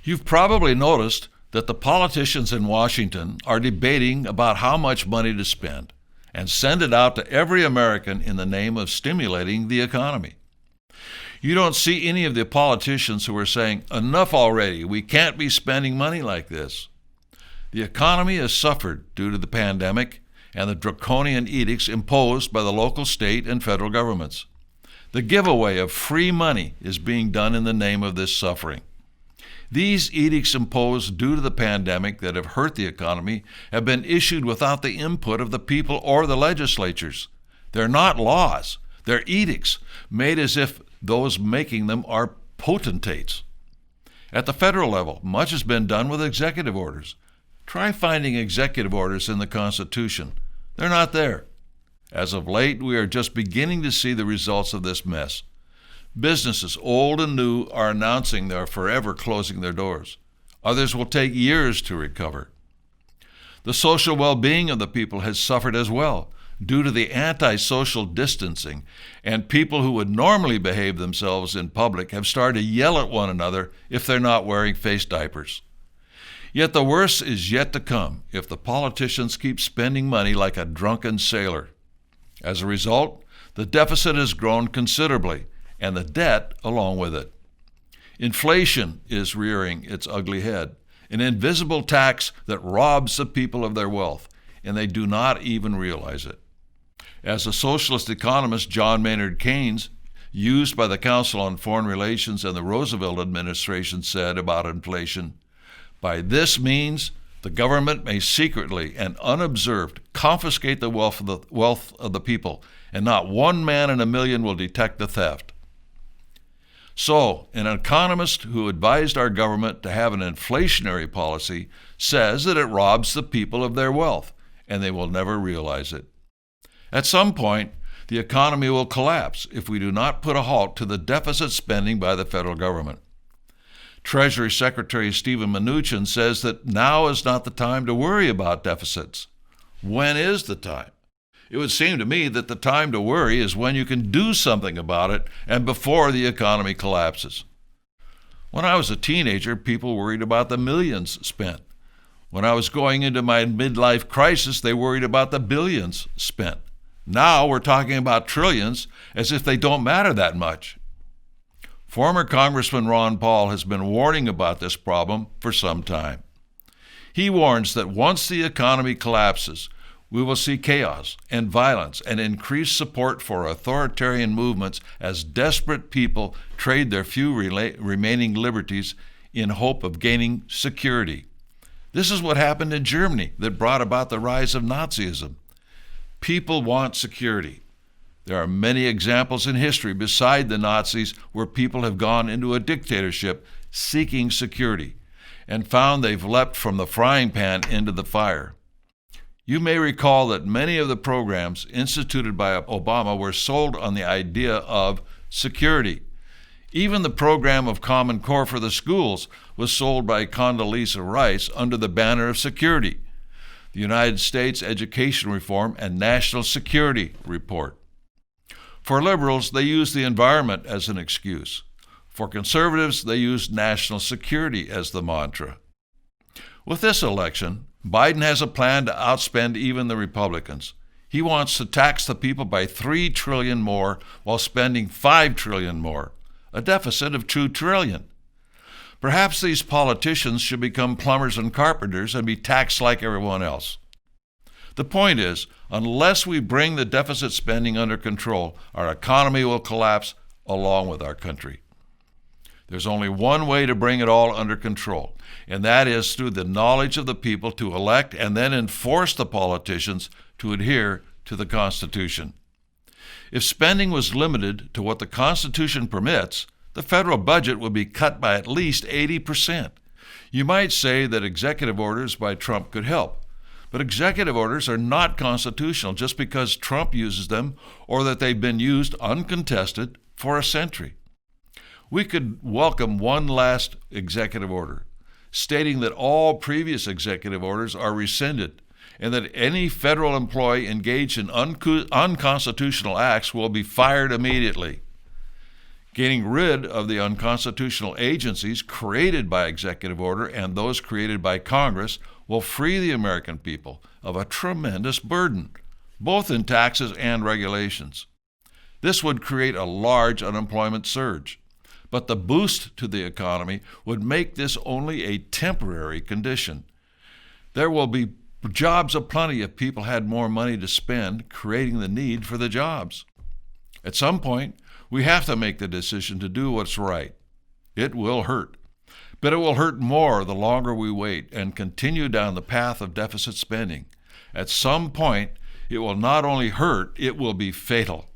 You've probably noticed that the politicians in Washington are debating about how much money to spend and send it out to every American in the name of stimulating the economy. You don't see any of the politicians who are saying, enough already, we can't be spending money like this. The economy has suffered due to the pandemic and the draconian edicts imposed by the local, state, and federal governments. The giveaway of free money is being done in the name of this suffering. These edicts imposed due to the pandemic that have hurt the economy have been issued without the input of the people or the legislatures. They're not laws. They're edicts made as if those making them are potentates. At the federal level, much has been done with executive orders. Try finding executive orders in the Constitution. They're not there. As of late, we are just beginning to see the results of this mess. Businesses, old and new, are announcing they're forever closing their doors. Others will take years to recover. The social well-being of the people has suffered as well due to the anti-social distancing, and people who would normally behave themselves in public have started to yell at one another if they're not wearing face diapers. Yet the worst is yet to come if the politicians keep spending money like a drunken sailor. As a result, the deficit has grown considerably, and the debt along with it. Inflation is rearing its ugly head, an invisible tax that robs the people of their wealth, and they do not even realize it. As the socialist economist John Maynard Keynes, used by the Council on Foreign Relations and the Roosevelt administration, said about inflation, "By this means, the government may secretly and unobserved confiscate the wealth of the people, and not one man in a million will detect the theft." So, an economist who advised our government to have an inflationary policy says that it robs the people of their wealth, and they will never realize it. At some point, the economy will collapse if we do not put a halt to the deficit spending by the federal government. Treasury Secretary Steven Mnuchin says that now is not the time to worry about deficits. When is the time? It would seem to me that the time to worry is when you can do something about it and before the economy collapses. When I was a teenager, people worried about the millions spent. When I was going into my midlife crisis, they worried about the billions spent. Now we're talking about trillions as if they don't matter that much. Former Congressman Ron Paul has been warning about this problem for some time. He warns that once the economy collapses, we will see chaos and violence and increased support for authoritarian movements as desperate people trade their few remaining liberties in hope of gaining security. This is what happened in Germany that brought about the rise of Nazism. People want security. There are many examples in history beside the Nazis where people have gone into a dictatorship seeking security and found they've leapt from the frying pan into the fire. You may recall that many of the programs instituted by Obama were sold on the idea of security. Even the program of Common Core for the schools was sold by Condoleezza Rice under the banner of security, the United States Education Reform and National Security Report. For liberals, they used the environment as an excuse. For conservatives, they used national security as the mantra. With this election, Biden has a plan to outspend even the Republicans. He wants to tax the people by $3 trillion more while spending $5 trillion more, a deficit of $2 trillion. Perhaps these politicians should become plumbers and carpenters and be taxed like everyone else. The point is, unless we bring the deficit spending under control, our economy will collapse along with our country. There's only one way to bring it all under control, and that is through the knowledge of the people to elect and then enforce the politicians to adhere to the Constitution. If spending was limited to what the Constitution permits, the federal budget would be cut by at least 80%. You might say that executive orders by Trump could help, but executive orders are not constitutional just because Trump uses them or that they've been used uncontested for a century. We could welcome one last executive order, stating that all previous executive orders are rescinded and that any federal employee engaged in unconstitutional acts will be fired immediately. Getting rid of the unconstitutional agencies created by executive order and those created by Congress will free the American people of a tremendous burden, both in taxes and regulations. This would create a large unemployment surge, but the boost to the economy would make this only a temporary condition. There will be jobs aplenty if people had more money to spend, creating the need for the jobs. At some point, we have to make the decision to do what's right. It will hurt, but it will hurt more the longer we wait and continue down the path of deficit spending. At some point, it will not only hurt, it will be fatal,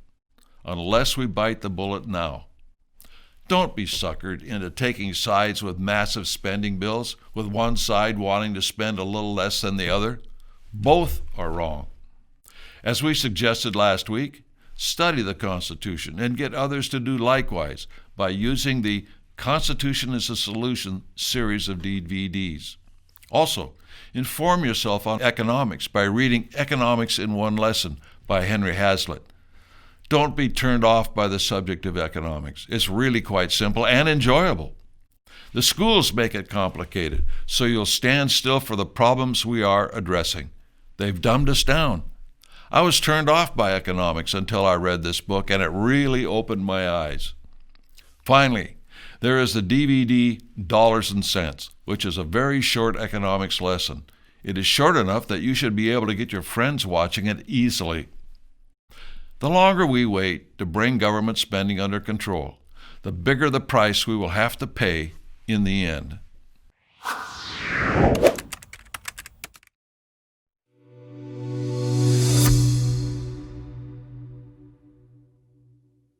unless we bite the bullet now. Don't be suckered into taking sides with massive spending bills, with one side wanting to spend a little less than the other. Both are wrong. As we suggested last week, study the Constitution and get others to do likewise by using the Constitution is a Solution series of DVDs. Also, inform yourself on economics by reading Economics in One Lesson by Henry Hazlitt. Don't be turned off by the subject of economics. It's really quite simple and enjoyable. The schools make it complicated, so you'll stand still for the problems we are addressing. They've dumbed us down. I was turned off by economics until I read this book, and it really opened my eyes. Finally, there is the DVD Dollars and Cents, which is a very short economics lesson. It is short enough that you should be able to get your friends watching it easily. The longer we wait to bring government spending under control, the bigger the price we will have to pay in the end.